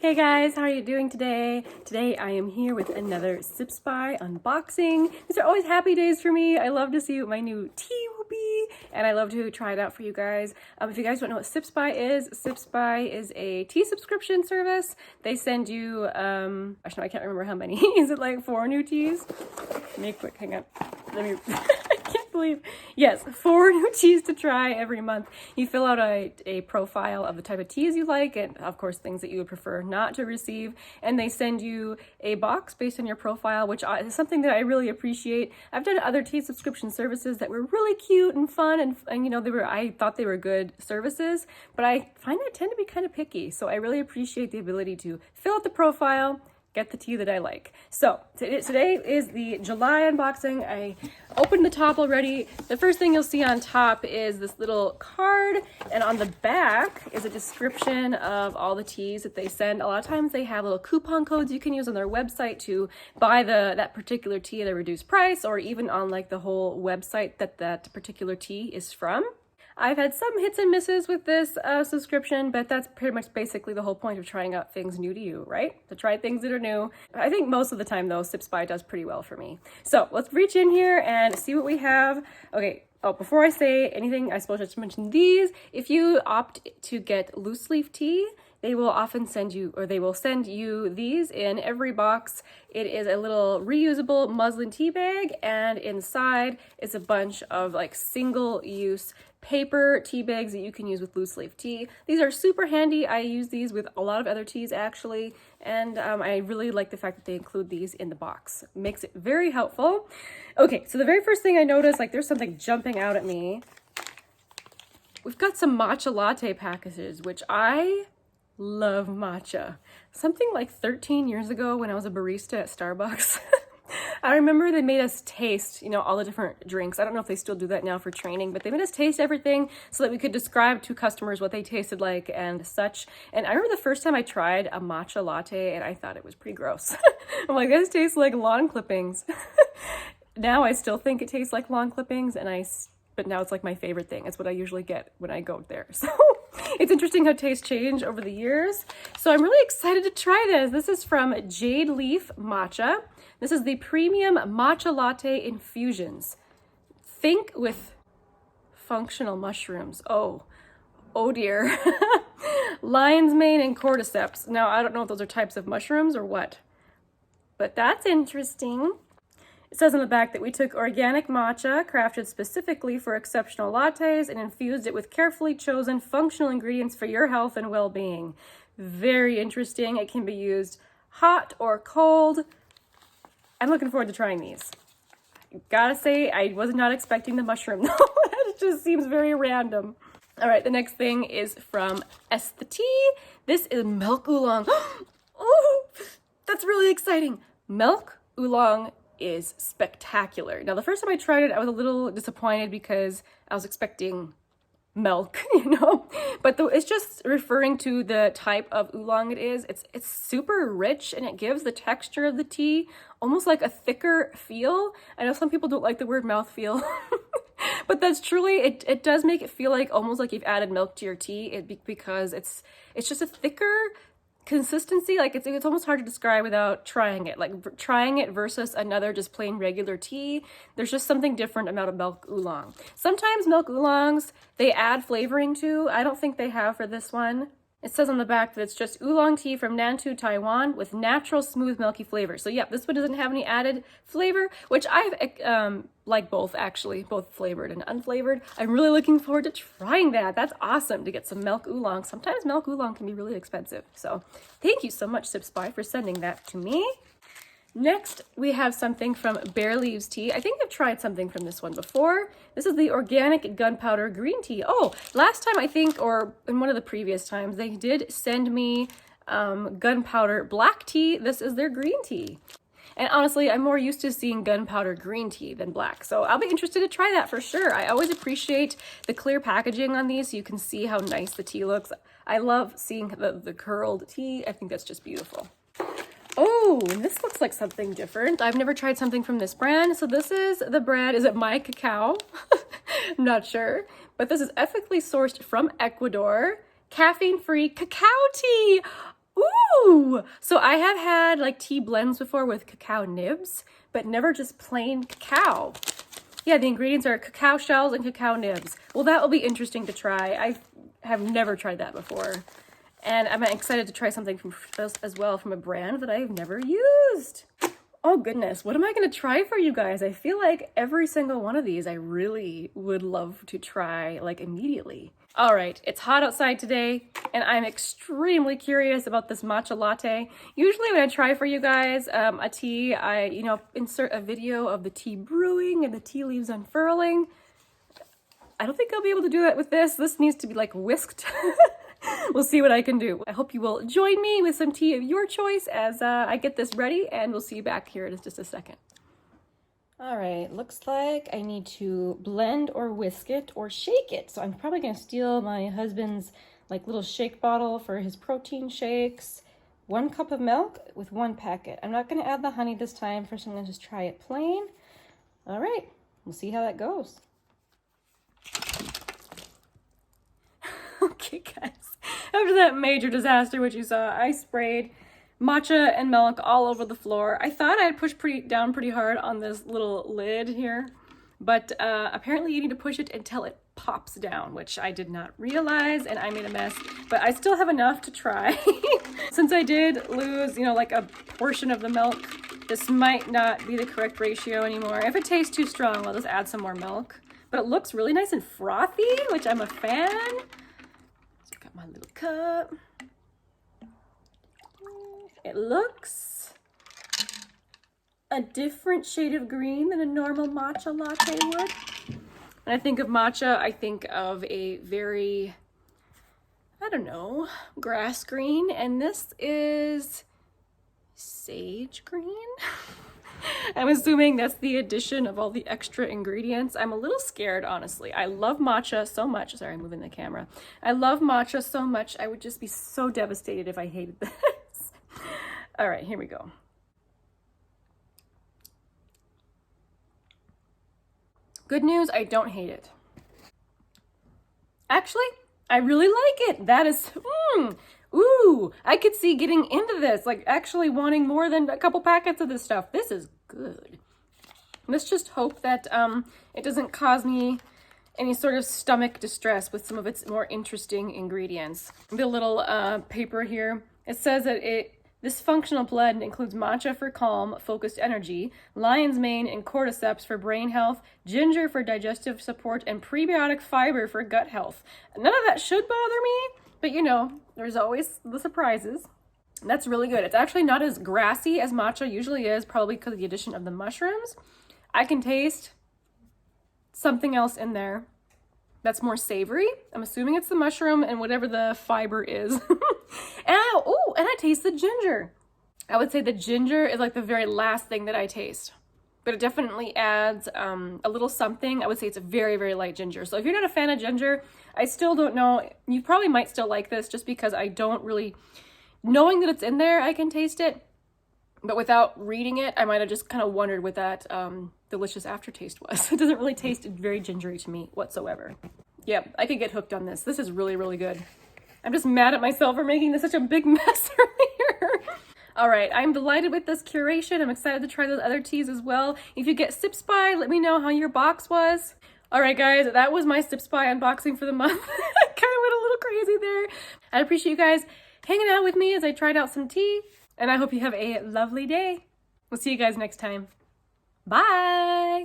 Hey guys, how are you doing today? Today I am here with another Sip Spy unboxing. These are always happy days for me. I love to see what my new tea will be, and I love to try it out for you guys. If you guys don't know what Sip Spy is a tea subscription service. They send you, actually I can't remember how many. Is it like 4 new teas? Let me quick, hang on. Let me, I can't believe, yes, 4 new teas to try every month. You fill out a profile of the type of teas you like, and of course things that you would prefer not to receive, and they send you a box based on your profile, which is something that I really appreciate. I've done other tea subscription services that were really cute and fun, and you know, I thought they were good services, but I find I tend to be kind of picky, so I really appreciate the ability to fill out the profile, get the tea that I like. So today is the July unboxing. I opened the top already. The first thing you'll see on top is this little card, and on the back is a description of all the teas that they send. A lot of times they have little coupon codes you can use on their website to buy that particular tea at a reduced price, or even on like the whole website that particular tea is from. I've had some hits and misses with this subscription, but that's pretty much basically the whole point of trying out things new to you, right? To try things that are new. I think most of the time though, Sip Spy does pretty well for me. So let's reach in here and see what we have. Okay, oh, before I say anything, I suppose I should mention these. If you opt to get loose leaf tea, they will often send you, or they will send you these in every box. It is a little reusable muslin tea bag, and inside is a bunch of like single-use paper tea bags that you can use with loose leaf tea. These are super handy. I use these with a lot of other teas actually, and I really like the fact that they include these in the box. Makes it very helpful. Okay, so the very first thing I noticed, like there's something jumping out at me. We've got some matcha latte packages, which I love matcha. Something like 13 years ago when I was a barista at Starbucks, I remember they made us taste, all the different drinks. I don't know if they still do that now for training, but they made us taste everything so that we could describe to customers what they tasted like and such. And I remember the first time I tried a matcha latte and I thought it was pretty gross. I'm like, this tastes like lawn clippings. Now I still think it tastes like lawn clippings, but now it's like my favorite thing. It's what I usually get when I go there. So it's interesting how tastes change over the years. So I'm really excited to try this. This is from Jade Leaf Matcha. This is the premium matcha latte infusions. Think with functional mushrooms. Oh dear. Lion's mane and cordyceps. Now, I don't know if those are types of mushrooms or what, but that's interesting. It says on the back that we took organic matcha, crafted specifically for exceptional lattes, and infused it with carefully chosen functional ingredients for your health and well-being. Very interesting. It can be used hot or cold. I'm looking forward to trying these. Gotta say, I was not expecting the mushroom though. It just seems very random. All right, the next thing is from Esthétique. This is milk oolong. Oh, that's really exciting. Milk oolong is spectacular. Now, the first time I tried it, I was a little disappointed because I was expecting milk, but it's just referring to the type of oolong it is. It's super rich, and it gives the texture of the tea almost like a thicker feel. I know some people don't like the word mouthfeel, but that's truly, it does make it feel like almost like you've added milk to your tea because it's just a thicker consistency. Like it's almost hard to describe without trying it. Like trying it versus another just plain regular tea, there's just something different about a milk oolong. Sometimes milk oolongs they add flavoring to. I don't think they have for this one. It says on the back that it's just oolong tea from Nantou, Taiwan with natural smooth milky flavor. So yeah, this one doesn't have any added flavor, which I like both actually, both flavored and unflavored. I'm really looking forward to trying that. That's awesome to get some milk oolong. Sometimes milk oolong can be really expensive. So thank you so much, Sip Spy, for sending that to me. Next, we have something from Bare Leaves Tea. I think I've tried something from this one before. This is the organic gunpowder green tea. Oh, last time I think, or in one of the previous times, they did send me gunpowder black tea. This is their green tea. And honestly, I'm more used to seeing gunpowder green tea than black. So I'll be interested to try that for sure. I always appreciate the clear packaging on these so you can see how nice the tea looks. I love seeing the curled tea. I think that's just beautiful. Oh, this looks like something different. I've never tried something from this brand. So this is the brand, is it My Cacao? I'm not sure. But this is ethically sourced from Ecuador. Caffeine-free cacao tea. Ooh, Ooh, so I have had like tea blends before with cacao nibs, but never just plain cacao. Yeah, the ingredients are cacao shells and cacao nibs. Well, that will be interesting to try. I have never tried that before. And I'm excited to try something from as well from a brand that I've never used. Oh goodness, what am I gonna try for you guys? I feel like every single one of these I really would love to try like immediately. All right, it's hot outside today and I'm extremely curious about this matcha latte. Usually when I try for you guys a tea, I insert a video of the tea brewing and the tea leaves unfurling. I don't think I'll be able to do that with this. This needs to be like whisked. We'll see what I can do. I hope you will join me with some tea of your choice as I get this ready, and we'll see you back here in just a second. All right, looks like I need to blend or whisk it or shake it. So I'm probably gonna steal my husband's like little shake bottle for his protein shakes. 1 cup of milk with 1 packet. I'm not gonna add the honey this time. First, I'm gonna just try it plain. All right, we'll see how that goes. Okay, guys. After that major disaster, which you saw, I sprayed matcha and milk all over the floor. I thought I'd push down pretty hard on this little lid here, but apparently you need to push it until it pops down, which I did not realize, and I made a mess, but I still have enough to try. Since I did lose, like a portion of the milk, this might not be the correct ratio anymore. If it tastes too strong, I'll just add some more milk. But it looks really nice and frothy, which I'm a fan. Got my little cup. It looks a different shade of green than a normal matcha latte would. When I think of matcha, I think of a very, grass green. And this is sage green. I'm assuming that's the addition of all the extra ingredients. I'm a little scared, honestly. I love matcha so much. Sorry, I'm moving the camera. I love matcha so much. I would just be so devastated if I hated this. All right, here we go. Good news, I don't hate it. Actually, I really like it. That is, ooh, I could see getting into this, like actually wanting more than a couple packets of this stuff. This is good. Let's just hope that it doesn't cause me any sort of stomach distress with some of its more interesting ingredients. The little paper here, it says that this functional blend includes matcha for calm, focused energy, lion's mane and cordyceps for brain health, ginger for digestive support, and prebiotic fiber for gut health. None of that should bother me, but there's always the surprises. That's really good. It's actually not as grassy as matcha usually is, probably because of the addition of the mushrooms. I can taste something else in there that's more savory. I'm assuming it's the mushroom and whatever the fiber is. And I taste the ginger. I would say the ginger is like the very last thing that I taste, but it definitely adds a little something. I would say it's a very, very light ginger. So if you're not a fan of ginger, I still don't know. You probably might still like this just because I don't really, knowing that it's in there, I can taste it. But without reading it, I might have just kind of wondered what that delicious aftertaste was. It doesn't really taste very gingery to me whatsoever. Yeah, I could get hooked on this. This is really, really good. I'm just mad at myself for making this such a big mess earlier. All right, I'm delighted with this curation. I'm excited to try those other teas as well. If you get Sip Spy, let me know how your box was. All right, guys, that was my Sip Spy unboxing for the month. I kind of went a little crazy there. I appreciate you guys hanging out with me as I tried out some tea, and I hope you have a lovely day. We'll see you guys next time. Bye.